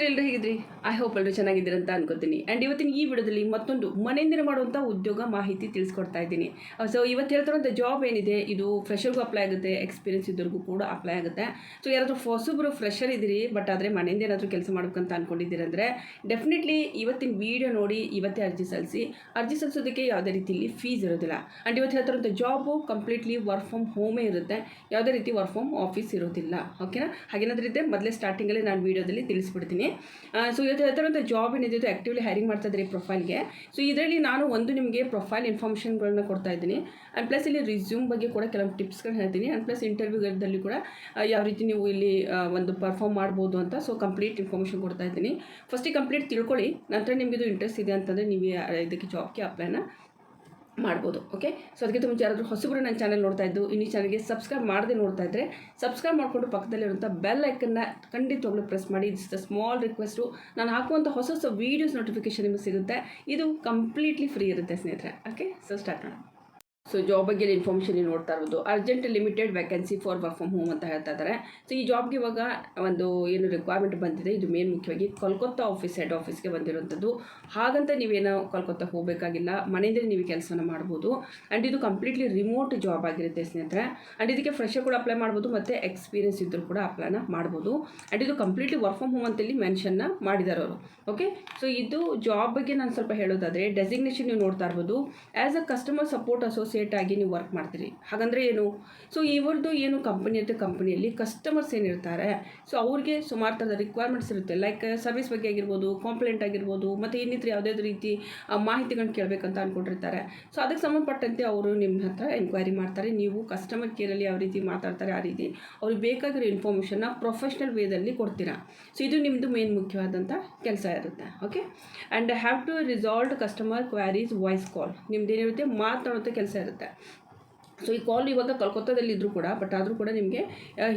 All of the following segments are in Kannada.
ಸ್ನೇಹಿತರೆ ಎಲ್ಲರೂ ಹೇಗಿದ್ರಿ? ಐ ಹೋಪ್ ಎಲ್ಲರೂ ಚೆನ್ನಾಗಿದ್ದೀರಿ ಅಂತ ಅನ್ಕೋತೀನಿ. ಆ್ಯಂಡ್ ಇವತ್ತಿನ ಈ ವಿಡಿಯೋದಲ್ಲಿ ಮತ್ತೊಂದು ಮನೆಯಿಂದಲೇ ಮಾಡುವಂಥ ಉದ್ಯೋಗ ಮಾಹಿತಿ ತಿಳಿಸ್ಕೊಡ್ತಾ ಇದ್ದೀನಿ. ಸೊ ಇವತ್ತು ಹೇಳ್ತಾರಂಥ ಜಾಬ್ ಏನಿದೆ ಇದು ಫ್ರೆಷರ್ಗೂ ಅಪ್ಲೈ ಆಗುತ್ತೆ, ಎಕ್ಸ್ಪೀರಿಯನ್ಸ್ ಇದ್ದವ್ರಿಗೂ ಕೂಡ ಅಪ್ಲೈ ಆಗುತ್ತೆ. ಸೊ ಯಾರಾದರೂ ಹೊಸಬ್ರು ಫ್ರೆಷರ್ ಇದ್ದೀರಿ ಬಟ್ ಆದರೆ ಮನೆಯಿಂದ ಏನಾದರೂ ಕೆಲಸ ಮಾಡ್ಬೇಕಂತ ಅಂದ್ಕೊಂಡಿದ್ದೀರಿ ಅಂದರೆ ಡೆಫಿನೆಟ್ಲಿ ಇವತ್ತಿನ ವೀಡಿಯೋ ನೋಡಿ ಇವತ್ತೇ ಅರ್ಜಿ ಸಲ್ಲಿಸೋದಕ್ಕೆ ಯಾವುದೇ ರೀತಿಯಲ್ಲಿ ಫೀಸ್ ಇರೋದಿಲ್ಲ. ಆ್ಯಂಡ್ ಇವತ್ತು ಹೇಳ್ತಾರಂಥ ಜಾಬು ಕಂಪ್ಲೀಟ್ಲಿ ವರ್ಕ್ ಫ್ರಮ್ ಹೋಮೇ ಇರುತ್ತೆ, ಯಾವುದೇ ರೀತಿ ವರ್ಕ್ ಫ್ರಮ್ ಆಫೀಸ್ ಇರೋದಿಲ್ಲ. ಓಕೆನಾ? ಹಾಗೇನಾದರೂ ಇದ್ದರೆ ಮೊದಲೇ ಸ್ಟಾರ್ಟಿಂಗಲ್ಲಿ ನಾನು ವೀಡಿಯೋದಲ್ಲಿ ತಿಳಿಸ್ಬಿಡ್ತೀನಿ. ಸೊ ಇವತ್ತು ಹೇಳ್ತಾರಂಥ ಜಾಬ್ ಏನಿದೆ ಆ್ಯಕ್ಟಿವ್ಲಿ ಹೈರಿಂಗ್ ಮಾಡ್ತಾ ಇದ್ದಾರೆ ಪ್ರೊಫೈಲ್ಗೆ. ಸೊ ಇದರಲ್ಲಿ ನಾನು ನಿಮಗೆ ಪ್ರೊಫೈಲ್ ಇನ್ಫಾರ್ಮೇಷನ್ಗಳನ್ನ ಕೊಡ್ತಾ ಇದ್ದೀನಿ. ಆ್ಯಂಡ್ ಪ್ಲಸ್ ಇಲ್ಲಿ ರಿಸ್ಯೂಮ್ ಬಗ್ಗೆ ಕೂಡ ಕೆಲವೊಂದು ಟಿಪ್ಸ್ಗಳನ್ನ ಹೇಳ್ತೀನಿ. ಆ್ಯಂಡ್ ಪ್ಲಸ್ ಇಂಟರ್ವ್ಯೂದಲ್ಲಿ ಕೂಡ ಯಾವ ರೀತಿ ನೀವು ಇಲ್ಲಿ ಒಂದು ಪರ್ಫಾರ್ಮ್ ಮಾಡ್ಬೋದು ಅಂತ ಸೊ ಕಂಪ್ಲೀಟ್ ಇನ್ಫಾರ್ಮೇಷನ್ ಕೊಡ್ತಾ ಇದ್ದೀನಿ. ಫಸ್ಟಿಗೆ ಕಂಪ್ಲೀಟ್ ತಿಳ್ಕೊಳ್ಳಿ, ನಂತರ ನಿಮಗೆ ಇದು ಇಂಟ್ರೆಸ್ಟ್ ಇದೆ ಅಂತಂದರೆ ನೀವು ಇದಕ್ಕೆ ಜಾಬ್ಗೆ ಅಪ್ಲೈನ ಮಾಡ್ಬೋದು. ಓಕೆ, ಸೊ ಅದಕ್ಕೆ ಮುಂಚೆ ಯಾರಾದರೂ ಹೊಸಬ್ರು ನನ್ನ ಚಾನಲ್ ನೋಡ್ತಾ ಇದ್ದು ಇನ್ನೂ ಚಾನಲ್ಗೆ ಸಬ್ಸ್ಕ್ರೈಬ್ ಮಾಡದೆ ನೋಡ್ತಾ ಇದ್ದರೆ ಸಬ್ಸ್ಕ್ರೈಬ್ ಮಾಡಿಕೊಂಡು ಪಕ್ಕದಲ್ಲಿರುವಂಥ ಬೆಲ್ ಐಕನ್ನ ಖಂಡಿತವಾಗ್ಲೂ ಪ್ರೆಸ್ ಮಾಡಿ. It's the small request. ನಾನು ಹಾಕುವಂಥ ಹೊಸ ವೀಡಿಯೋಸ್ ನೋಟಿಫಿಕೇಶನ್ ನಿಮಗೆ ಸಿಗುತ್ತೆ. ಇದು ಕಂಪ್ಲೀಟ್ಲಿ ಫ್ರೀ ಇರುತ್ತೆ ಸ್ನೇಹಿತರೆ. ಓಕೆ, ಸೊ ಸ್ಟಾರ್ಟ್ ಮಾಡೋಣ. ಸೊ ಜಾಬ್ ಬಗ್ಗೆ ಇನ್ಫಾರ್ಮೇಷನ್ ನೋಡ್ತಾ ಇರೋದು urgent limited vacancy for work from home ಅಂತ ಹೇಳ್ತಾ ಇದ್ದಾರೆ. ಸೊ ಈ ಜಾಬ್ಗೆ ಇವಾಗ ಒಂದು ಏನು ರಿಕ್ವೈರ್ಮೆಂಟ್ ಬಂದಿದೆ, ಇದು ಮೇನ್ ಮುಖ್ಯವಾಗಿ ಕೋಲ್ಕತ್ತಾ ಹೆಡ್ ಆಫೀಸ್ಗೆ ಬಂದಿರುವಂಥದ್ದು. ಹಾಗಂತ ನೀವೇನೋ ಕೋಲ್ಕತ್ತಾ ಹೋಗಬೇಕಾಗಿಲ್ಲ, ಮನೆಯಿಂದ ನೀವು ಕೆಲಸನ ಮಾಡ್ಬೋದು. ಆ್ಯಂಡ್ ಇದು ಕಂಪ್ಲೀಟ್ಲಿ ರಿಮೋಟ್ ಜಾಬ್ ಆಗಿರುತ್ತೆ ಸ್ನೇಹಿತರೆ. ಆ್ಯಂಡ್ ಇದಕ್ಕೆ ಫ್ರೆಶರ್ ಕೂಡ ಅಪ್ಲೈ ಮಾಡ್ಬೋದು ಮತ್ತು ಎಕ್ಸ್ಪೀರಿಯನ್ಸ್ ಇದ್ದರೂ ಕೂಡ ಅಪ್ಲೈನ ಮಾಡ್ಬೋದು. ಆ್ಯಂಡ್ ಇದು ಕಂಪ್ಲೀಟ್ಲಿ ವರ್ಕ್ ಫ್ರಮ್ ಹೋಮ್ ಅಂತೇಳಿ ಮೆನ್ಷನ್ನ ಮಾಡಿದ್ದಾರೆ ಅವರು. ಓಕೆ, ಸೊ ಇದು ಜಾಬ್ ಬಗ್ಗೆ ನಾನು ಸ್ವಲ್ಪ ಹೇಳೋದಾದರೆ ಡೆಸಿಗ್ನೇಷನ್ ನೀವು ನೋಡ್ತಾ ಇರ್ಬೋದು. As a customer support associate ಆಗಿ ನೀವು ವರ್ಕ್ ಮಾಡ್ತೀರಿ. ಹಾಗಂದರೆ ಏನು? ಸೊ ಇವ್ರದ್ದು ಏನು ಕಂಪನಿ ಇರುತ್ತೆ, ಕಂಪನಿಯಲ್ಲಿ ಕಸ್ಟಮರ್ಸ್ ಏನಿರ್ತಾರೆ ಸೊ ಅವ್ರಿಗೆ ಸುಮಾರು ಥರದ ರಿಕ್ವೈರ್ಮೆಂಟ್ಸ್ ಇರುತ್ತೆ. ಲೈಕ್ ಸರ್ವಿಸ್ ಬಗ್ಗೆ ಆಗಿರ್ಬೋದು, ಕಾಂಪ್ಲೇಂಟ್ ಆಗಿರ್ಬೋದು, ಮತ್ತು ಇನ್ನಿತರ ಯಾವುದೇ ರೀತಿ ಮಾಹಿತಿಗಳನ್ನ ಕೇಳಬೇಕಂತ ಅಂದ್ಕೊಂಡಿರ್ತಾರೆ. ಸೊ ಅದಕ್ಕೆ ಸಂಬಂಧಪಟ್ಟಂತೆ ಅವರು ನಿಮ್ಮ ಹತ್ರ ಎನ್ಕ್ವೈರಿ ಮಾಡ್ತಾರೆ. ನೀವು ಕಸ್ಟಮರ್ ಕೇರಲ್ಲಿ ಯಾವ ರೀತಿ ಮಾತಾಡ್ತಾರೆ ಆ ರೀತಿ ಅವ್ರಿಗೆ ಬೇಕಾಗಿರೋ ಇನ್ಫಾರ್ಮೇಷನ್ನ ಪ್ರೊಫೆಷ್ನಲ್ ವೇದಲ್ಲಿ ಕೊಡ್ತೀರಾ. ಸೊ ಇದು ನಿಮ್ಮದು ಮೇನ್ ಮುಖ್ಯವಾದಂಥ ಕೆಲಸ ಇರುತ್ತೆ. Okay, and have to resolve customer queries voice call. ನಿಮ್ದೇನಿರುತ್ತೆ ಮಾತನಾಡುವಂಥ ಕೆಲಸ ಇರುತ್ತೆ. ಸೊ ಈ ಕಾಲ್ ಇವಾಗ ಕೋಲ್ಕತ್ತಾದಲ್ಲಿ ಇದ್ದರೂ ಕೂಡ ಬಟ್ ಆದರೂ ಕೂಡ ನಿಮಗೆ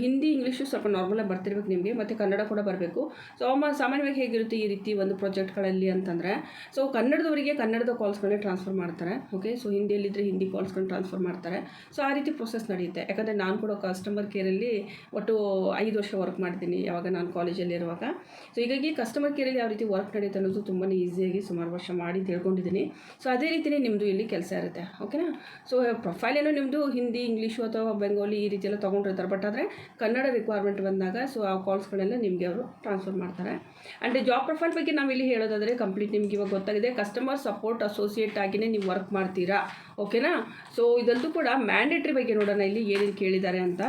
ಹಿಂದಿ ಇಂಗ್ಲೀಷು ಸ್ವಲ್ಪ ನಾರ್ಮಲಾಗಿ ಬರ್ತಿರ್ಬೇಕು ನಿಮಗೆ, ಮತ್ತು ಕನ್ನಡ ಕೂಡ ಬರಬೇಕು. ಸೊ ಸಾಮಾನ್ಯವಾಗಿ ಹೇಗಿರುತ್ತೆ ಈ ರೀತಿ ಒಂದು ಪ್ರಾಜೆಕ್ಟ್ಗಳಲ್ಲಿ ಅಂತಂದರೆ ಸೊ ಕನ್ನಡದವರಿಗೆ ಕನ್ನಡದ ಕಾಲ್ಸ್ಗಳನ್ನೇ ಟ್ರಾನ್ಸ್ಫರ್ ಮಾಡ್ತಾರೆ. ಓಕೆ, ಸೊ ಹಿಂದಿಯಲ್ಲಿದ್ದರೆ ಹಿಂದಿ ಕಾಲ್ಸ್ಗಳನ್ನ ಟ್ರಾನ್ಸ್ಫರ್ ಮಾಡ್ತಾರೆ. ಸೊ ಆ ರೀತಿ ಪ್ರೊಸೆಸ್ ನಡೆಯುತ್ತೆ. ಯಾಕಂದರೆ ನಾನು ಕೂಡ ಕಸ್ಟಮರ್ ಕೇರಲ್ಲಿ ಒಟ್ಟು 5 ವರ್ಷ ವರ್ಕ್ ಮಾಡ್ತೀನಿ ಯಾವಾಗ ನಾನು ಕಾಲೇಜಲ್ಲಿರುವಾಗ. ಸೊ ಹೀಗಾಗಿ ಕಸ್ಟಮರ್ ಕೇರಲ್ಲಿ ಯಾವ ರೀತಿ ವರ್ಕ್ ನಡೆಯುತ್ತೆ ಅನ್ನೋದು ತುಂಬಾ ಈಸಿಯಾಗಿ ಸುಮಾರು ವರ್ಷ ಮಾಡಿ ತಿಳ್ಕೊಂಡಿದ್ದೀನಿ. ಸೊ ಅದೇ ರೀತಿಯೇ ನಿಮ್ಮದು ಇಲ್ಲಿ ಕೆಲಸ ಇರುತ್ತೆ. ಓಕೆನಾ? ಸೊ ಪ್ರೊಫೈಲ್ ಏನೋ ನಿಮ್ಮದು ಹಿಂದಿ ಇಂಗ್ಲೀಷು ಅಥವಾ ಬೆಂಗಾಲಿ ಈ ರೀತಿ ಎಲ್ಲ ತೊಗೊಂಡಿರ್ತಾರೆ. ಬಟ್ ಆದರೆ ಕನ್ನಡ ರಿಕ್ವೈರ್ಮೆಂಟ್ ಬಂದಾಗ ಸೊ ಆ ಕಾಲ್ಸ್ಗಳೆಲ್ಲ ನಿಮಗೆ ಅವರು ಟ್ರಾನ್ಸ್ಫರ್ ಮಾಡ್ತಾರೆ. ಆ್ಯಂಡ್ ಜಾಬ್ ಪ್ರೊಫೈಲ್ ಬಗ್ಗೆ ನಾವಿಲ್ಲಿ ಹೇಳೋದಾದರೆ ಕಂಪ್ಲೀಟ್ ನಿಮ್ಗೆ ಇವಾಗ ಗೊತ್ತಾಗಿದೆ. ಕಸ್ಟಮರ್ ಸಪೋರ್ಟ್ ಅಸೋಸಿಯೇಟ್ ಆಗಿಯೇ ನೀವು ವರ್ಕ್ ಮಾಡ್ತೀರಾ. ಓಕೆನಾ? ಸೊ ಇದಂತೂ ಕೂಡ ಮ್ಯಾಂಡೇಟ್ರಿ ಬಗ್ಗೆ ನೋಡೋಣ ಇಲ್ಲಿ ಏನೇನು ಕೇಳಿದ್ದಾರೆ ಅಂತ.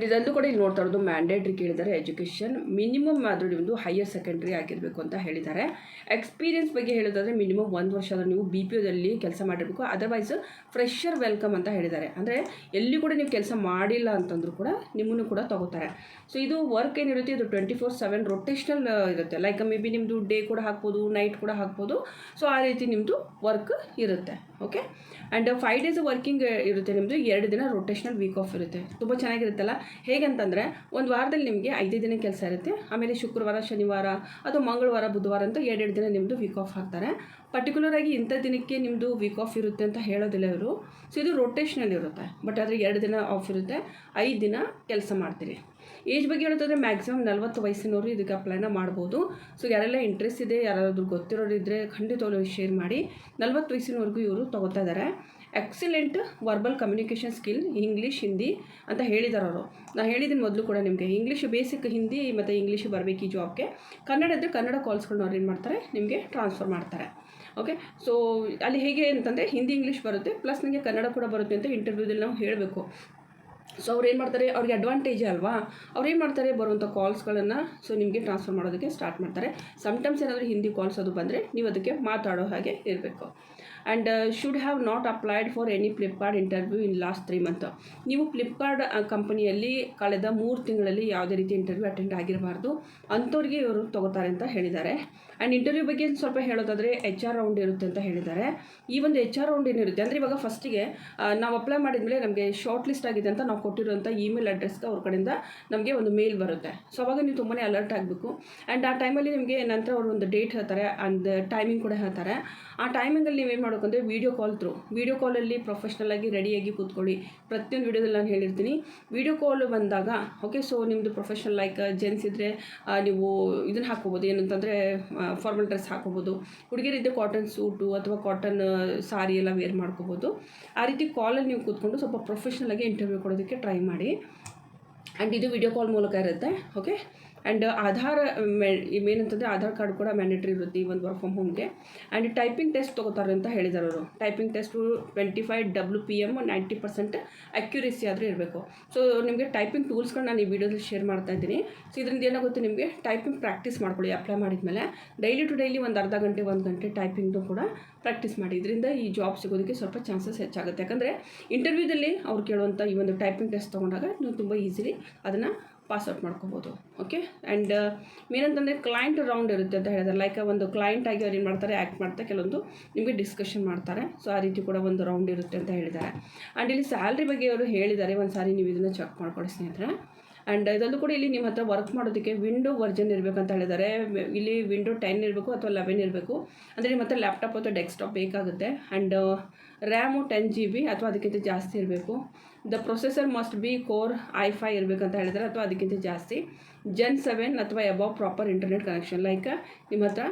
ಇದಂತೂ ಕೂಡ ಇಲ್ಲಿ ನೋಡ್ತಾ ಇರೋದು ಮ್ಯಾಂಡೇಟ್ರಿ ಕೇಳಿದ್ದಾರೆ. ಎಜುಕೇಷನ್ ಮಿನಿಮಮ್ ಆದರೂ ನಿಮ್ಮದು ಹೈಯರ್ ಸೆಕೆಂಡ್ರಿ ಆಗಿರಬೇಕು ಅಂತ ಹೇಳಿದ್ದಾರೆ. ಎಕ್ಸ್ಪೀರಿಯನ್ಸ್ ಬಗ್ಗೆ ಹೇಳೋದಾದರೆ ಮಿನಿಮಮ್ 1 ವರ್ಷ ಆದರೂ ನೀವು BPOದಲ್ಲಿ ಕೆಲಸ ಮಾಡಿರಬೇಕು. ಅದರ್ವೈಸ್ ಫ್ರೆಶರ್ ವೆಲ್ಕಮ್ ಅಂತ ಹೇಳಿದ್ದಾರೆ. ಅಂದರೆ ಎಲ್ಲಿ ಕೂಡ ನೀವು ಕೆಲಸ ಮಾಡಿಲ್ಲ ಅಂತಂದ್ರೂ ಕೂಡ ನಿಮ್ಮನ್ನು ಕೂಡ ತಗೋತಾರೆ. ಸೊ ಇದು ವರ್ಕ್ ಏನಿರುತ್ತೆ ಇದು 24/7 ರೊಟೇಷ್ನಲ್ ಇರುತ್ತೆ. ಲೈಕ್ ಮೇ ಬಿ ನಿಮ್ಮದು ಡೇ ಕೂಡ ಹಾಕ್ಬೋದು, ನೈಟ್ ಕೂಡ ಹಾಕ್ಬೋದು. ಸೊ ಆ ರೀತಿ ನಿಮ್ಮದು ವರ್ಕ್ ಇರುತ್ತೆ. ಓಕೆ, ಆ್ಯಂಡ್ 5 ಡೇಸ್ ವರ್ಕಿಂಗ್ ಇರುತ್ತೆ ನಿಮ್ಮದು. 2 ದಿನ ರೊಟೇಷ್ನಲ್ ವೀಕ್ ಆಫ್ ಇರುತ್ತೆ. ತುಂಬ ಚೆನ್ನಾಗಿರುತ್ತಲ್ಲ. ಹೇಗಂತಂದರೆ ಒಂದು ವಾರದಲ್ಲಿ ನಿಮಗೆ 5 ದಿನ ಕೆಲಸ ಇರುತ್ತೆ. ಆಮೇಲೆ ಶುಕ್ರವಾರ, ಶನಿವಾರ ಅಥವಾ ಮಂಗಳವಾರ, ಬುಧವಾರ ಅಂತ 2 ದಿನ ನಿಮ್ಮದು ವೀಕ್ ಆಫ್ ಹಾಕ್ತಾರೆ. ಪರ್ಟಿಕ್ಯುಲರಾಗಿ ಇಂಥ ದಿನಕ್ಕೆ ನಿಮ್ಮದು ವೀಕ್ ಆಫ್ ಇರುತ್ತೆ ಅಂತ ಹೇಳೋದಿಲ್ಲ ಇವರು. ಸೊ ಇದು ರೊಟೇಷ್ನಲ್ ಇರುತ್ತೆ. ಬಟ್ ಆದರೆ 2 ದಿನ ಆಫ್ ಇರುತ್ತೆ, 5 ದಿನ ಕೆಲಸ ಮಾಡ್ತೀರಿ. ಏಜ್ ಬಗ್ಗೆ ಹೇಳೋದಾದರೆ ಮ್ಯಾಕ್ಸಿಮಮ್ 40 ವಯಸ್ಸಿನವರು ಇದಕ್ಕೆ ಅಪ್ಲೈನ ಮಾಡ್ಬೋದು. ಸೊ ಯಾರೆಲ್ಲ ಇಂಟ್ರೆಸ್ಟ್ ಇದೆ, ಯಾರಾದರೂ ಗೊತ್ತಿರೋರು ಇದ್ದರೆ ಖಂಡಿತವಾಗ್ಲೂ ಶೇರ್ ಮಾಡಿ. 40 ವಯಸ್ಸಿನವರೆಗೂ ಇವರು ತೊಗೋತಾ ಇದ್ದಾರೆ. Excellent verbal communication skill English Hindi ಅಂತ ಹೇಳಿದ್ದಾರೆ ಅವರು. ನಾನು ಹೇಳಿದ್ದೀನಿ ಮೊದಲು ಕೂಡ ನಿಮಗೆ ಇಂಗ್ಲೀಷ್ ಬೇಸಿಕ್ ಹಿಂದಿ ಮತ್ತು ಇಂಗ್ಲೀಷ್ ಬರಬೇಕು ಈ ಜಾಬ್ಗೆ. ಕನ್ನಡ ಇದ್ದರೆ ಕನ್ನಡ ಕಾಲ್ಸ್ಗಳನ್ನ ಅವ್ರು ಏನು ಮಾಡ್ತಾರೆ ನಿಮಗೆ ಟ್ರಾನ್ಸ್ಫರ್ ಮಾಡ್ತಾರೆ. ಓಕೆ, ಸೊ ಅಲ್ಲಿ ಹೇಗೆ ಅಂತಂದರೆ ಹಿಂದಿ ಇಂಗ್ಲೀಷ್ ಬರುತ್ತೆ ಪ್ಲಸ್ ನನಗೆ ಕನ್ನಡ ಕೂಡ ಬರುತ್ತೆ ಅಂತ ಇಂಟರ್ವ್ಯೂದಲ್ಲಿ ನಾವು ಹೇಳಬೇಕು. ಸೊ ಅವ್ರು ಏನು ಮಾಡ್ತಾರೆ, ಅವ್ರಿಗೆ ಅಡ್ವಾಂಟೇಜ್ ಅಲ್ವಾ, ಅವ್ರು ಏನು ಮಾಡ್ತಾರೆ ಬರುವಂಥ ಕಾಲ್ಸ್ಗಳನ್ನು ಸೊ ನಿಮಗೆ ಟ್ರಾನ್ಸ್ಫರ್ ಮಾಡೋದಕ್ಕೆ ಸ್ಟಾರ್ಟ್ ಮಾಡ್ತಾರೆ. ಸಮ್ಟೈಮ್ಸ್ ಏನಾದರೂ ಹಿಂದಿ ಕಾಲ್ಸ್ ಅದು ಬಂದರೆ ನೀವು ಅದಕ್ಕೆ ಮಾತಾಡೋ ಹಾಗೆ ಇರಬೇಕು. And should have not applied for any Flipkart interview in last 3 month. ನೀವು ಫ್ಲಿಪ್ಕಾರ್ಟ್ ಕಂಪನಿಯಲ್ಲಿ ಕಳೆದ 3 ತಿಂಗಳಲ್ಲಿ ಯಾವುದೇ ರೀತಿ ಇಂಟರ್ವ್ಯೂ ಅಟೆಂಡ್ ಆಗಿರಬಾರ್ದು. ಅಂಥವ್ರಿಗೆ ಇವರು ತೊಗೋತಾರೆ ಅಂತ ಹೇಳಿದ್ದಾರೆ. ಆ್ಯಂಡ್ ಇಂಟರ್ವ್ಯೂ ಬಗ್ಗೆ ಸ್ವಲ್ಪ ಹೇಳೋದಾದರೆ HR ರೌಂಡ್ ಇರುತ್ತೆ ಅಂತ ಹೇಳಿದ್ದಾರೆ. ಈ ಒಂದು HR ರೌಂಡ್ ಏನಿರುತ್ತೆ ಅಂದರೆ ಇವಾಗ ಫಸ್ಟಿಗೆ ನಾವು ಅಪ್ಲೈ ಮಾಡಿದ್ಮೇಲೆ ನಮಗೆ ಶಾರ್ಟ್ ಲಿಸ್ಟ್ ಆಗಿದೆ ಅಂತ ನಾವು ಕೊಟ್ಟಿರೋಂಥ ಇಮೇಲ್ ಅಡ್ರೆಸ್ಗೆ ಅವ್ರ ಕಡೆಯಿಂದ ನಮಗೆ ಒಂದು ಮೇಲ್ ಬರುತ್ತೆ. ಸೊ ಅವಾಗ ನೀವು ತುಂಬಾ ಅಲರ್ಟ್ ಆಗಬೇಕು. ಆ್ಯಂಡ್ ಆ ಟೈಮಲ್ಲಿ ನಿಮಗೆ ನಂತರ ಅವರು ಒಂದು ಡೇಟ್ ಹೇಳ್ತಾರೆ ಆ್ಯಂಡ್ ಟೈಮಿಂಗ್ ಕೂಡ ಹೇಳ್ತಾರೆ. ಆ ಟೈಮಿಂಗಲ್ಲಿ ನೀವೇನು ಮಾಡೋಕ್ಕಂದರೆ ವೀಡಿಯೋ ಕಾಲಲ್ಲಿ ಪ್ರೊಫೆಷ್ನಲ್ ಆಗಿ ರೆಡಿಯಾಗಿ ಕೂತ್ಕೊಳ್ಳಿ. ಪ್ರತಿಯೊಂದು ವೀಡಿಯೋದಲ್ಲಿ ನಾನು ಹೇಳಿರ್ತೀನಿ, ವೀಡಿಯೋ ಕಾಲ್ ಬಂದಾಗ ಓಕೆ, ಸೊ ನಿಮ್ಮದು ಪ್ರೊಫೆಷ್ನಲ್ ಲೈಕ್ ಜೆಂಟ್ಸ್ ಇದ್ದರೆ ನೀವು ಇದನ್ನು ಹಾಕ್ಕೋಬೋದು, ಏನಂತಂದರೆ ಫಾರ್ಮಲ್ ಡ್ರೆಸ್ ಹಾಕ್ಕೋಬೋದು. ಹುಡುಗಿರಿದ್ದರೆ ಕಾಟನ್ ಸೂಟು ಅಥವಾ ಕಾಟನ್ ಸಾರಿ ಎಲ್ಲ ವೇರ್ ಮಾಡ್ಕೋಬೋದು. ಆ ರೀತಿ ಕಾಲಲ್ಲಿ ನೀವು ಕೂತ್ಕೊಂಡು ಸ್ವಲ್ಪ ಪ್ರೊಫೆಷ್ನಲಾಗಿ ಇಂಟರ್ವ್ಯೂ ಕೊಡೋದಕ್ಕೆ ಟ್ರೈ ಮಾಡಿ. ಆ್ಯಂಡ್ ಇದು ವಿಡಿಯೋ ಕಾಲ್ ಮೂಲಕ ಇರುತ್ತೆ. ಓಕೆ, ಆ್ಯಂಡ್ ಏನಂತಂದರೆ ಆಧಾರ್ ಕಾರ್ಡ್ ಕೂಡ ಮ್ಯಾಂಡೇಟ್ರಿ ಇರುತ್ತೆ ಈ ಒಂದು ವರ್ಕ್ ಫ್ರಮ್ ಹೋಮ್ಗೆ. ಆ್ಯಂಡ್ ಟೈಪಿಂಗ್ ಟೆಸ್ಟ್ ತೊಗೋತಾರೆ ಅಂತ ಹೇಳಿದ್ದಾರೆ ಅವರು. ಟೈಪಿಂಗ್ ಟೆಸ್ಟು 25 WPM 90% ಅಕ್ಯುರೇಸಿ ಆದರೆ ಇರಬೇಕು. ಸೊ ನಿಮಗೆ ಟೈಪಿಂಗ್ ಟೂಲ್ಸ್ಗಳನ್ನ ನಾನು ಈ ವಿಡಿಯೋದಲ್ಲಿ ಶೇರ್ ಮಾಡ್ತಾ ಇದ್ದೀನಿ. ಸೊ ಇದರಿಂದ ಏನಾಗುತ್ತೆ, ನಿಮಗೆ ಟೈಪಿಂಗ್ ಪ್ರಾಕ್ಟೀಸ್ ಮಾಡ್ಕೊಳ್ಳಿ. ಅಪ್ಲೈ ಮಾಡಿದ್ಮೇಲೆ ಡೈಲಿ ಟು ಡೈಲಿ ಒಂದು ಅರ್ಧ ಗಂಟೆ 1 ಗಂಟೆ ಟೈಪಿಂಗ್ದು ಕೂಡ ಪ್ರಾಕ್ಟೀಸ್ ಮಾಡಿ. ಇದರಿಂದ ಈ ಜಾಬ್ ಸಿಗೋದಕ್ಕೆ ಸ್ವಲ್ಪ ಚಾನ್ಸಸ್ ಹೆಚ್ಚಾಗುತ್ತೆ. ಯಾಕಂದರೆ ಇಂಟರ್ವ್ಯೂದಲ್ಲಿ ಅವ್ರು ಕೇಳುವಂಥ ಈ ಒಂದು ಟೈಪಿಂಗ್ ಟೆಸ್ಟ್ ತೊಗೊಂಡಾಗ ನೀವು ತುಂಬ ಈಸಿಲಿ ಅದನ್ನು ಪಾಸ್ಔಟ್ ಮಾಡ್ಕೋಬೋದು. ಓಕೆ, ಆ್ಯಂಡ್ ಏನಂತಂದರೆ ಕ್ಲೈಂಟ್ ರೌಂಡ್ ಇರುತ್ತೆ ಅಂತ ಹೇಳಿದ್ದಾರೆ. ಲೈಕ್ ಒಂದು ಕ್ಲೈಂಟ್ ಆಗಿ ಅವ್ರು ಏನು ಮಾಡ್ತಾರೆ, ಆ್ಯಕ್ಟ್ ಮಾಡ್ತಾರೆ, ಕೆಲವೊಂದು ನಿಮಗೆ ಡಿಸ್ಕಷನ್ ಮಾಡ್ತಾರೆ. ಸೊ ಆ ರೀತಿ ಕೂಡ ಒಂದು ರೌಂಡ್ ಇರುತ್ತೆ ಅಂತ ಹೇಳಿದ್ದಾರೆ. ಆ್ಯಂಡ್ ಇಲ್ಲಿ ಸ್ಯಾಲ್ರಿ ಬಗ್ಗೆ ಅವರು ಹೇಳಿದ್ದಾರೆ, ಒಂದು ಸಾರಿ ನೀವು ಇದನ್ನು ಚೆಕ್ ಮಾಡ್ಕೊಳ್ಳಿ ಸ್ನೇಹಿತರೆ. ಆ್ಯಂಡ್ ಇದೊಂದು ಕೂಡ ಇಲ್ಲಿ ನಿಮ್ಮ ಹತ್ರ ವರ್ಕ್ ಮಾಡೋದಕ್ಕೆ ವಿಂಡೋ ವರ್ಜನ್ ಇರಬೇಕಂತ ಹೇಳಿದ್ದಾರೆ. ಇಲ್ಲಿ ವಿಂಡೋ 10 ಇರಬೇಕು ಅಥವಾ 11 ಇರಬೇಕು. ಅಂದರೆ ನಿಮ್ಮ ಹತ್ರ ಲ್ಯಾಪ್ಟಾಪ್ ಅಥವಾ ಡೆಸ್ಕ್ಟಾಪ್ ಬೇಕಾಗುತ್ತೆ. ಆ್ಯಂಡ್ ರ್ಯಾಮು 10 GB ಅಥವಾ ಅದಕ್ಕಿಂತ ಜಾಸ್ತಿ ಇರಬೇಕು. The processor must be core i5 ಇರಬೇಕಂತ ಹೇಳಿದ್ದಾರೆ ಅಥವಾ ಅದಕ್ಕಿಂತ ಜಾಸ್ತಿ. Gen 7 ಅಥವಾ above proper internet connection, like ನಿಮ್ಮ ಹತ್ರ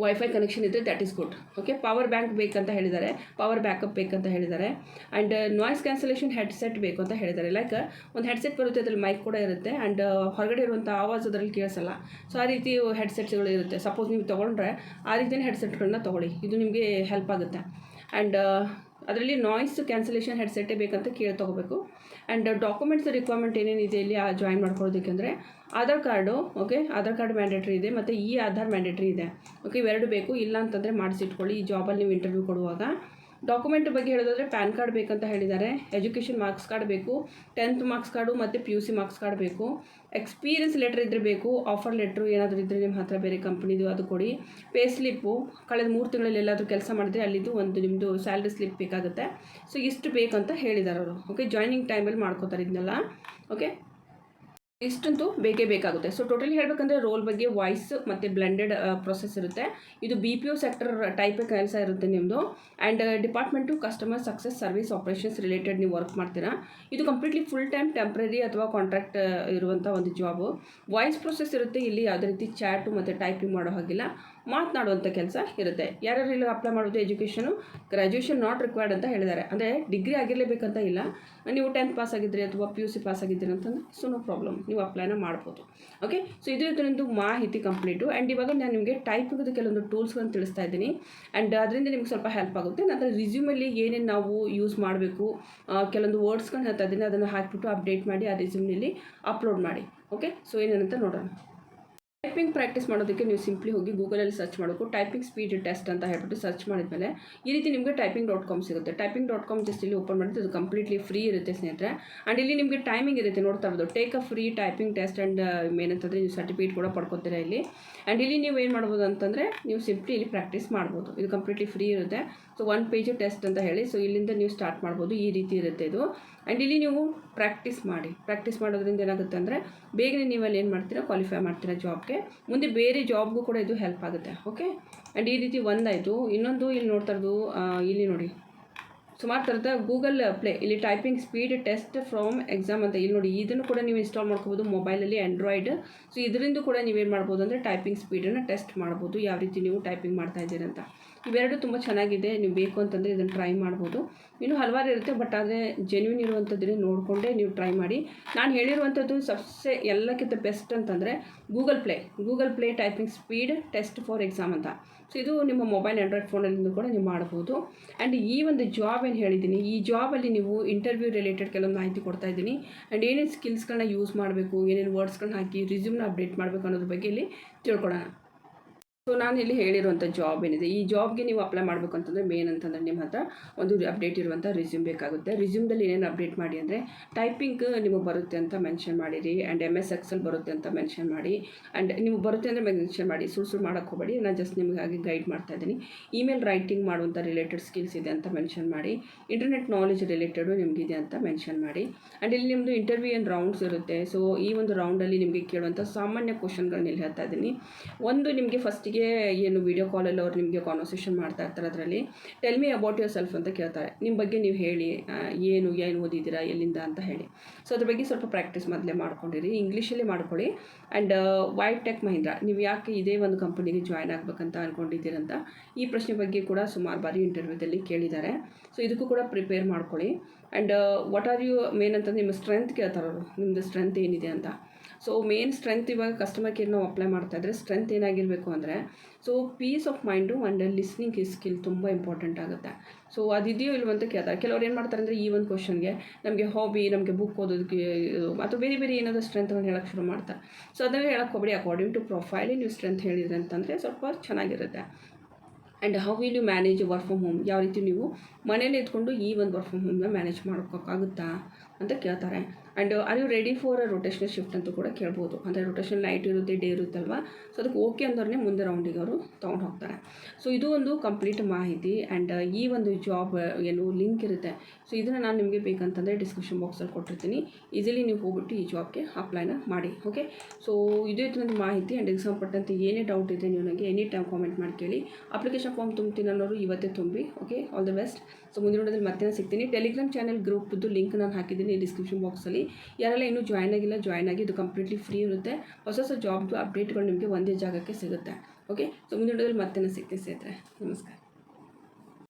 ವೈಫೈ ಕನೆಕ್ಷನ್ ಇದ್ದರೆ that is good. Okay, power bank ಬೇಕಂತ ಹೇಳಿದ್ದಾರೆ, ಪವರ್ ಬ್ಯಾಕಪ್ ಬೇಕಂತ ಹೇಳಿದ್ದಾರೆ. ಆ್ಯಂಡ್ ನಾಯ್ಸ್ ಕ್ಯಾನ್ಸಲೇಷನ್ ಹೆಡ್ಸೆಟ್ ಬೇಕು ಅಂತ ಹೇಳಿದ್ದಾರೆ. ಲೈಕ್ ಒಂದು ಹೆಡ್ಸೆಟ್ ಬರುತ್ತೆ, ಅದರಲ್ಲಿ ಮೈಕ್ ಕೂಡ ಇರುತ್ತೆ. ಆ್ಯಂಡ್ ಹೊರಗಡೆ ಇರುವಂಥ ಆವಾಜ್ ಅದರಲ್ಲಿ ಕೇಳಿಸಲ್ಲ. ಸೊ ಆ ರೀತಿ ಹೆಡ್ಸೆಟ್ಸ್ಗಳು ಇರುತ್ತೆ. ಸಪೋಸ್ ನೀವು ತೊಗೊಂಡ್ರೆ ಆ ರೀತಿಯ ಹೆಡ್ಸೆಟ್ಗಳನ್ನ ತೊಗೊಳ್ಳಿ, ಇದು ನಿಮಗೆ ಹೆಲ್ಪ್ ಆಗುತ್ತೆ. ಆ್ಯಂಡ್ ಅದರಲ್ಲಿ ನಾಯ್ಸ್ ಕ್ಯಾನ್ಸಲೇಷನ್ ಹೆಡ್ಸೆಟ್ಟೇ ಬೇಕಂತ ತೊಗೋಬೇಕು. ಆ್ಯಂಡ್ ಡಾಕ್ಯುಮೆಂಟ್ಸ್ ರಿಕ್ವೈರ್ಮೆಂಟ್ ಏನೇನಿದೆ ಇಲ್ಲಿ ಜಾಯಿನ್ ಮಾಡ್ಕೊಳ್ಳೋದಕ್ಕೆ ಅಂದರೆ Aadhaar card. Okay, Aadhaar card mandatory ಇದೆ ಮತ್ತು ಆಧಾರ್ ಮ್ಯಾಂಡೇಟ್ರಿ ಇದೆ. ಓಕೆ, ಇವೆರಡು ಬೇಕು. ಇಲ್ಲ ಅಂತಂದರೆ ಮಾಡಿಸಿಟ್ಕೊಳ್ಳಿ ಈ ಜಾಬಲ್ಲಿ ನೀವು ಇಂಟರ್ವ್ಯೂ ಕೊಡುವಾಗ. ಡಾಕ್ಯುಮೆಂಟ್ ಬಗ್ಗೆ ಹೇಳೋದಾದರೆ ಪ್ಯಾನ್ ಕಾರ್ಡ್ ಬೇಕಂತ ಹೇಳಿದ್ದಾರೆ. ಎಜುಕೇಷನ್ ಮಾರ್ಕ್ಸ್ ಕಾರ್ಡ್ ಬೇಕು, 10th ಮಾರ್ಕ್ಸ್ ಕಾರ್ಡು ಮತ್ತು PUC ಮಾರ್ಕ್ಸ್ ಕಾರ್ಡ್ ಬೇಕು. ಎಕ್ಸ್ಪೀರಿಯನ್ಸ್ ಲೆಟ್ರ್ ಇದ್ದರೆ ಬೇಕು. ಆಫರ್ ಲೆಟ್ರು ಏನಾದರೂ ಇದ್ದರೆ ನಿಮ್ಮ ಹತ್ರ ಬೇರೆ ಕಂಪ್ನಿದು ಅದು ಕೊಡಿ. ಪೇ ಸ್ಲಿಪ್ಪು, ಕಳೆದ 3 ತಿಂಗಳಲ್ಲಿ ಎಲ್ಲಾದರೂ ಕೆಲಸ ಮಾಡಿದರೆ ಅಲ್ಲಿದ್ದು ಒಂದು ನಿಮ್ಮದು ಸ್ಯಾಲ್ರಿ ಸ್ಲಿಪ್ ಬೇಕಾಗುತ್ತೆ. ಸೊ ಇಷ್ಟು ಬೇಕಂತ ಹೇಳಿದ್ದಾರೆ ಅವರು. ಓಕೆ, ಜಾಯ್ನಿಂಗ್ ಟೈಮಲ್ಲಿ ಮಾಡ್ಕೋತಾರೆ ಇದನ್ನೆಲ್ಲ. ಓಕೆ, ಇಷ್ಟಂತೂ ಬೇಕೇ ಬೇಕಾಗುತ್ತೆ. ಸೊ ಟೋಟಲಿ ಹೇಳಬೇಕಂದ್ರೆ ರೋಲ್ ಬಗ್ಗೆ ವಾಯ್ಸ್ ಮತ್ತು ಬ್ಲೆಂಡೆಡ್ ಪ್ರೊಸೆಸ್ ಇರುತ್ತೆ. ಇದು BPO ಸೆಕ್ಟರ್ ಟೈಪೇ ಕೆಲಸ ಇರುತ್ತೆ ನಿಮ್ಮದು. And department customer success service operations related ನೀವು ವರ್ಕ್ ಮಾಡ್ತೀರಾ. ಇದು ಕಂಪ್ಲೀಟ್ಲಿ ಫುಲ್ ಟೈಮ್ ಟೆಂಪ್ರರಿ ಅಥವಾ ಕಾಂಟ್ರಾಕ್ಟ್ ಇರುವಂಥ ಒಂದು ಜಾಬು. ವಾಯ್ಸ್ ಪ್ರೊಸೆಸ್ ಇರುತ್ತೆ. ಇಲ್ಲಿ ಯಾವುದೇ ರೀತಿ ಚಾಟು ಮತ್ತು ಟೈಪಿಂಗ್ ಮಾಡೋ ಹಾಗಿಲ್ಲ, ಮಾತನಾಡುವಂಥ ಕೆಲಸ ಇರುತ್ತೆ. ಯಾರ್ಯಾರು ಇಲ್ಲಿ ಅಪ್ಲೈ ಮಾಡೋದು ಎಜುಕೇಷನು ಗ್ರ್ಯಾಜುಯೇಷನ್ ನಾಟ್ ರಿಕ್ವೈರ್ಡ್ ಅಂತ ಹೇಳಿದ್ದಾರೆ. ಅಂದರೆ ಡಿಗ್ರಿ ಆಗಿರಲೇಬೇಕಂತ ಇಲ್ಲ. ನೀವು 10th ಪಾಸ್ ಆಗಿದ್ದರೆ ಅಥವಾ PUC ಪಾಸ್ ಆಗಿದ್ದೀರಿ ಅಂತಂದರೆ ಸೊ ನೋ ಪ್ರಾಬ್ಲಮ್, ನೀವು ಅಪ್ಲೈನ ಮಾಡ್ಬೋದು. ಓಕೆ, ಸೊ ಇದು ಇದೊಂದು ಮಾಹಿತಿ ಕಂಪ್ಲೀಟು. ಆ್ಯಂಡ್ ಇವಾಗ ನಾನು ನಿಮಗೆ ಟೈಪಿಂಗ್ದು ಕೆಲವೊಂದು ಟೂಲ್ಸ್ಗಳನ್ನು ತಿಳಿಸ್ತಾ ಇದ್ದೀನಿ. ಆ್ಯಂಡ್ ಅದರಿಂದ ನಿಮ್ಗೆ ಸ್ವಲ್ಪ ಹೆಲ್ಪ್ ಆಗುತ್ತೆ. ನಂತರ ರಿಸ್ಯೂಮಲ್ಲಿ ಏನೇನು ನಾವು ಯೂಸ್ ಮಾಡಬೇಕು, ಕೆಲವೊಂದು ವರ್ಡ್ಸ್ಗಳನ್ನ ಹೇಳ್ತಾ ಇದ್ದೀನಿ, ಅದನ್ನು ಹಾಕಿಬಿಟ್ಟು ಅಪ್ಡೇಟ್ ಮಾಡಿ ಆ ರಿಸ್ಯೂಮ್ನಲ್ಲಿ ಅಪ್ಲೋಡ್ ಮಾಡಿ. ಓಕೆ, ಸೊ ಏನೇನಂತ ನೋಡೋಣ. ಟೈಪಿಂಗ್ ಪ್ರಾಕ್ಟೀಸ್ ಮಾಡೋದಕ್ಕೆ ನೀವು ಸಿಂಪ್ಲಿ ಹೋಗಿ ಗೂಗಲಲ್ಲಿ ಸರ್ಚ್ ಮಾಡಬೇಕು. ಟೈಪಿಂಗ್ ಸ್ಪೀಡ್ ಟೆಸ್ಟ್ ಅಂತ ಹೇಳ್ಬಿಟ್ಟು ಸರ್ಚ್ ಮಾಡಿದ್ಮೇಲೆ ಈ ರೀತಿ ನಿಮಗೆ typing.com ಸಿಗುತ್ತೆ. typing.com ಜಸ್ಟ್ ಇಲ್ಲಿ ಓಪನ್ ಮಾಡಿದ್ರೆ ಅದು ಕಂಪ್ಲೀಟ್ಲಿ ಫ್ರೀ ಇರುತ್ತೆ ಸ್ನೇಹಿತರೆ. ಆ್ಯಂಡ್ ಇಲ್ಲಿ ನಿಮಗೆ ಟೈಮಿಂಗ್ ಇರುತ್ತೆ, ನೋಡ್ತಾ ಇರ್ಬೋದು. Take a free typing test and ಏನಂತಂದರೆ ನೀವು ಸರ್ಟಿಫಿಕೇಟ್ ಕೂಡ ಪಡ್ಕೊತೀರಾ ಇಲ್ಲಿ. ಆ್ಯಂಡ್ ಇಲ್ಲಿ ನೀವು ಏನು ಮಾಡ್ಬೋದು ಅಂತಂದರೆ ನೀವು ಸಿಂಪ್ಲಿ ಇಲ್ಲಿ ಪ್ರಾಕ್ಟೀಸ್ ಮಾಡ್ಬೋದು. ಇದು ಕಂಪ್ಲೀಟ್ಲಿ ಫ್ರೀ ಇರುತ್ತೆ. ಸೊ 1 ಪೇಜ್ ಟೆಸ್ಟ್ ಅಂತ ಹೇಳಿ, ಸೊ ಇಲ್ಲಿಂದ ನೀವು ಸ್ಟಾರ್ಟ್ ಮಾಡ್ಬೋದು. ಈ ರೀತಿ ಇರುತ್ತೆ ಇದು. ಆ್ಯಂಡ್ ಇಲ್ಲಿ ನೀವು ಪ್ರಾಕ್ಟೀಸ್ ಮಾಡೋದ್ರಿಂದ ಏನಾಗುತ್ತೆ ಅಂದರೆ ಬೇಗನೆ ನೀವು ಅಲ್ಲಿ ಏನು ಮಾಡ್ತೀರಾ, ಕ್ವಾಲಿಫೈ ಮಾಡ್ತೀರಾ ಜಾಬ್ಗೆ. ಮುಂದೆ ಬೇರೆ ಜಾಬ್ಗೂ ಕೂಡ ಇದು ಹೆಲ್ಪ್ ಆಗುತ್ತೆ. ಓಕೆ, ಆ್ಯಂಡ್ ಈ ರೀತಿ ಒಂದಾಯಿತು. ಇನ್ನೊಂದು ಇಲ್ಲಿ ನೋಡ್ತಾ ಇರೋದು, ಇಲ್ಲಿ ನೋಡಿ ಸುಮಾರು ಥರದ ಗೂಗಲ್ ಪ್ಲೇ, ಇಲ್ಲಿ typing speed test from exam ಅಂತ ಇಲ್ಲಿ ನೋಡಿ. ಇದನ್ನು ಕೂಡ ನೀವು ಇನ್ಸ್ಟಾಲ್ ಮಾಡ್ಕೋಬೋದು ಮೊಬೈಲಲ್ಲಿ, ಆ್ಯಂಡ್ರಾಯ್ಡ್. ಸೊ ಇದರಿಂದ ಕೂಡ ನೀವೇನು ಮಾಡ್ಬೋದು ಅಂದರೆ ಟೈಪಿಂಗ್ ಸ್ಪೀಡನ್ನು ಟೆಸ್ಟ್ ಮಾಡ್ಬೋದು, ಯಾವ ರೀತಿ ನೀವು ಟೈಪಿಂಗ್ ಮಾಡ್ತಾ ಇದ್ದೀರಂತ. ಇವೆರಡು ತುಂಬ ಚೆನ್ನಾಗಿದೆ. ನೀವು ಬೇಕು ಅಂತಂದರೆ ಇದನ್ನು ಟ್ರೈ ಮಾಡ್ಬೋದು. ಇನ್ನೂ ಹಲವಾರು ಇರುತ್ತೆ, ಬಟ್ ಆದರೆ ಜೆನ್ಯೂನ್ ಇರುವಂಥದ್ದನ್ನೇ ನೋಡಿಕೊಂಡೇ ನೀವು ಟ್ರೈ ಮಾಡಿ. ನಾನು ಹೇಳಿರುವಂಥದ್ದು ಸಬ್ಸೆ ಎಲ್ಲಕ್ಕಿಂತ ಬೆಸ್ಟ್ ಅಂತಂದರೆ Google play typing speed test for exam ಅಂತ. ಸೊ ಇದು ನಿಮ್ಮ ಮೊಬೈಲ್ ಆ್ಯಂಡ್ರಾಯ್ಡ್ ಫೋನಲ್ಲಿಂದ ಕೂಡ ನೀವು ಮಾಡ್ಬೋದು. ಆ್ಯಂಡ್ ಈ ಒಂದು ಜಾಬ್ ಏನು ಹೇಳಿದ್ದೀನಿ, ಈ ಜಾಬಲ್ಲಿ ನೀವು ಇಂಟರ್ವ್ಯೂ ರಿಲೇಟೆಡ್ ಕೆಲವೊಂದು ಮಾಹಿತಿ ಕೊಡ್ತಾ ಇದ್ದೀನಿ. ಆ್ಯಂಡ್ ಏನೇನು ಸ್ಕಿಲ್ಸ್ಗಳನ್ನ ಯೂಸ್ ಮಾಡಬೇಕು, ಏನೇನು ವರ್ಡ್ಸ್ಗಳನ್ನ ಹಾಕಿ ರಿಸ್ಯೂಮ್ನ ಅಪ್ಡೇಟ್ ಮಾಡಬೇಕು ಅನ್ನೋದ್ರ ಬಗ್ಗೆ ಇಲ್ಲಿ ತಿಳ್ಕೊಳ್ಳೋಣ. ಸೊ ನಾನು ಇಲ್ಲಿ ಹೇಳಿರುವಂಥ ಜಾಬ್ ಏನಿದೆ, ಈ ಜಾಬ್ಗೆ ನೀವು ಅಪ್ಲೈ ಮಾಡಬೇಕು ಅಂತಂದರೆ ಮೇನ್ ಅಂತಂದರೆ ನಿಮ್ಮ ಹತ್ರ ಒಂದು ಅಪ್ಡೇಟ್ ಇರುವಂಥ ರಿಸ್ಯೂಮ್ ಬೇಕಾಗುತ್ತೆ. ರಿಸ್ಯೂಮ್ದಲ್ಲಿ ಏನೇನು ಅಪ್ಡೇಟ್ ಮಾಡಿ ಅಂದರೆ ಟೈಪಿಂಗ್ ನಿಮಗೆ ಬರುತ್ತೆ ಅಂತ ಮೆನ್ಷನ್ ಮಾಡಿರಿ. ಆ್ಯಂಡ್ MS Excel ಬರುತ್ತೆ ಅಂತ ಮೆನ್ಷನ್ ಮಾಡಿ. ಆ್ಯಂಡ್ ನೀವು ಬರುತ್ತೆ ಅಂದರೆ ಮೆನ್ಷನ್ ಮಾಡಿ, ಸುಳ್ಳು ಮಾಡೋಕ್ಕೆ ಹೋಗಬೇಡಿ. ನಾನು ಜಸ್ಟ್ ನಿಮಗೆ ಹಾಗೆ ಗೈಡ್ ಮಾಡ್ತಾ ಇದ್ದೀನಿ. ಇಮೇಲ್ ರೈಟಿಂಗ್ ಮಾಡುವಂಥ ರಿಲೇಟೆಡ್ ಸ್ಕಿಲ್ಸ್ ಇದೆ ಅಂತ ಮೆನ್ಷನ್ ಮಾಡಿ. ಇಂಟರ್ನೆಟ್ ನಾಲೆಜ್ ರಿಲೇಟೆಡು ನಿಮಗಿದೆ ಅಂತ ಮೆನ್ಷನ್ ಮಾಡಿ. ಆ್ಯಂಡ್ ಇಲ್ಲಿ ನಿಮ್ಮದು ಇಂಟರ್ವ್ಯೂ ಆ್ಯಂಡ್ ರೌಂಡ್ಸ್ ಇರುತ್ತೆ. ಸೊ ಈ ಒಂದು ರೌಂಡಲ್ಲಿ ನಿಮಗೆ ಕೇಳುವಂಥ ಸಾಮಾನ್ಯ ಕ್ವಶನ್ಗಳನ್ನ ಇಲ್ಲಿ ಹೇಳ್ತಾ ಇದ್ದೀನಿ. ಒಂದು ನಿಮಗೆ ಫಸ್ಟಿಗೆ ನಿಮಗೆ ಏನು ವಿಡಿಯೋ ಕಾಲಲ್ಲಿ ಅವ್ರು ನಿಮಗೆ ಕಾನ್ವರ್ಸೇಷನ್ ಮಾಡ್ತಾ ಇರ್ತಾರೆ. ಅದರಲ್ಲಿ tell me about your self ಅಂತ ಕೇಳ್ತಾರೆ. ನಿಮ್ಮ ಬಗ್ಗೆ ನೀವು ಹೇಳಿ, ಏನು ಓದಿದ್ದೀರಾ, ಎಲ್ಲಿಂದ ಅಂತ ಹೇಳಿ. ಸೊ ಅದ್ರ ಬಗ್ಗೆ ಸ್ವಲ್ಪ ಪ್ರಾಕ್ಟೀಸ್ ಮೊದಲೇ ಮಾಡ್ಕೊಂಡಿರಿ, ಇಂಗ್ಲೀಷಲ್ಲೇ ಮಾಡ್ಕೊಳ್ಳಿ. ಆ್ಯಂಡ್ ವೈ ಟೆಕ್ ಮಹೀಂದ್ರಾ, ನೀವು ಯಾಕೆ ಇದೇ ಒಂದು ಕಂಪನಿಗೆ ಜಾಯ್ನ್ ಆಗಬೇಕಂತ ಅಂದ್ಕೊಂಡಿದ್ದೀರಂತ ಈ ಪ್ರಶ್ನೆ ಬಗ್ಗೆ ಕೂಡ ಸುಮಾರು ಬಾರಿ ಇಂಟರ್ವ್ಯೂದಲ್ಲಿ ಕೇಳಿದ್ದಾರೆ. ಸೊ ಇದಕ್ಕೂ ಕೂಡ ಪ್ರಿಪೇರ್ ಮಾಡ್ಕೊಳ್ಳಿ. And what are you main ಅಂತಂದ್ರೆ ನಿಮ್ಮ ಸ್ಟ್ರೆಂತ್ ಕೇಳ್ತಾರೆ ಅವರು, ನಿಮ್ಮದು ಸ್ಟ್ರೆಂತ್ ಏನಿದೆ ಅಂತ. ಸೊ ಮೇನ್ ಸ್ಟ್ರೆಂತ್ ಇವಾಗ ಕಸ್ಟಮರ್ ಕೇರ್ ನಾವು ಅಪ್ಲೈ ಮಾಡ್ತಾಯಿದ್ರೆ ಸ್ಟ್ರೆಂತ್ ಏನಾಗಿರಬೇಕು ಅಂದರೆ, so peace of mind and listening skill ತುಂಬ ಇಂಪಾರ್ಟೆಂಟ್ ಆಗುತ್ತೆ. ಸೊ ಅದಿದೆಯೋ ಇಲ್ವೋ ಅಂತ ಕೇಳ್ತಾರೆ. ಕೆಲವ್ರು ಏನು ಮಾಡ್ತಾರೆ ಅಂದರೆ, ಈ ಒಂದು ಕ್ವಶನ್ಗೆ ನಮಗೆ ಹಾಬಿ, ನಮಗೆ ಬುಕ್ ಓದೋದಕ್ಕೆ ಅಥವಾ ಬೇರೆ ಬೇರೆ ಏನಾದರೂ ಸ್ಟ್ರೆಂತ್ಗಳನ್ನ ಹೇಳೋಕ್ಕೆ ಶುರು ಮಾಡ್ತಾರೆ. ಸೊ ಅದನ್ನು ಹೇಳಕ್ಕೆ ಹೋಗ್ಬೇಡಿ. ಅಕಾರ್ಡಿಂಗ್ ಟು ಪ್ರೊಫೈಲಿ ನೀವು ಸ್ಟ್ರೆಂತ್ ಹೇಳಿದ್ರೆ ಅಂತಂದರೆ ಸ್ವಲ್ಪ ಚೆನ್ನಾಗಿರುತ್ತೆ. And how will you manage work from home, ಯಾವ ರೀತಿ ನೀವು ಮನೇಲಿ ಇದ್ಕೊಂಡು ಈ ಒಂದು ವರ್ಕ್ ಫ್ರಮ್ ಹೋಮ್ನ ಮ್ಯಾನೇಜ್ ಮಾಡೋಕ್ಕಾಗುತ್ತಾ ಅಂತ ಕೇಳ್ತಾರೆ. And are you ready for a rotational shift ಅಂತ ಕೂಡ ಕೇಳ್ಬೋದು. ಅಂದರೆ ರೊಟೇಷನಲ್ ನೈಟ್ ಇರುತ್ತೆ, ಡೇ ಇರುತ್ತಲ್ವ. ಸೊ ಅದಕ್ಕೆ ಓಕೆ ಅಂದವ್ರನ್ನೇ ಮುಂದೆ ರೌಂಡಿಗೆ ಅವರು ತೊಗೊಂಡು ಹೋಗ್ತಾರೆ. ಸೊ ಇದು ಒಂದು ಕಂಪ್ಲೀಟ್ ಮಾಹಿತಿ. ಆ್ಯಂಡ್ ಈ ಒಂದು ಜಾಬ್ ಏನು ಲಿಂಕ್ ಇರುತ್ತೆ, ಸೊ ಇದನ್ನು ನಾನು ನಿಮಗೆ ಬೇಕಂತಂದರೆ ಡಿಸ್ಕ್ರಿಪ್ಷನ್ ಬಾಕ್ಸಲ್ಲಿ ಕೊಟ್ಟಿರ್ತೀನಿ. ಈಸಿಲಿ ನೀವು ಹೋಗ್ಬಿಟ್ಟು ಈ ಜಾಬ್ಗೆ ಅಪ್ಲೈನ ಮಾಡಿ. ಓಕೆ, ಸೊ ಇದು ಇತ್ತು ನನ್ನ ಮಾಹಿತಿ. ಆ್ಯಂಡ್ ಸಂಬಂಧಪಟ್ಟಂತೆ ಏನೇ ಡೌಟ್ ಇದೆ ನೀವು ನನಗೆ ಎನಿ ಟೈಮ್ ಕಾಮೆಂಟ್ ಮಾಡಿ ಕೇಳಿ. ಅಪ್ಲಿಕೇಶನ್ ಫಾರ್ಮ್ ತುಂಬ್ತೀನಿ ಅನ್ನೋರು ಇವತ್ತೇ ತುಂಬಿ. Okay, all the best. So ಮುಂದಿನ ನೋಡೋದ್ರಲ್ಲಿ ಮತ್ತೆ ಸಿಗ್ತೀನಿ. ಟೆಲಿಗ್ರಾಮ್ ಚಾನಲ್ ಗ್ರೂಪ್ದು ಲಿಂಕ್ ನಾನು ಹಾಕಿದ್ದೀನಿ ಡಿಸ್ಕ್ರಿಪ್ಷನ್ ಬಾಕ್ಸಲ್ಲಿ. ಯಾರೆಲ್ಲ ಇನ್ನೂ ಜಾಯ್ನ್ ಆಗಿಲ್ಲ, ಜಾಯ್ನ್ ಆಗಿ. ಇದು ಕಂಪ್ಲೀಟ್ಲಿ ಫ್ರೀ ಇರುತ್ತೆ. ಹೊಸ ಜಾಬ್ದು ಅಪ್ಡೇಟ್ಗಳು ನಿಮಗೆ ಒಂದೇ ಜಾಗಕ್ಕೆ ಸಿಗುತ್ತೆ. ಓಕೆ, ಸೊ ಮುಂದಿನ ನೋಡೋದ್ರಲ್ಲಿ ಮತ್ತೆ ಸಿಗ್ತೀನಿ ಸ್ನೇಹಿತರೆ. ನಮಸ್ಕಾರ.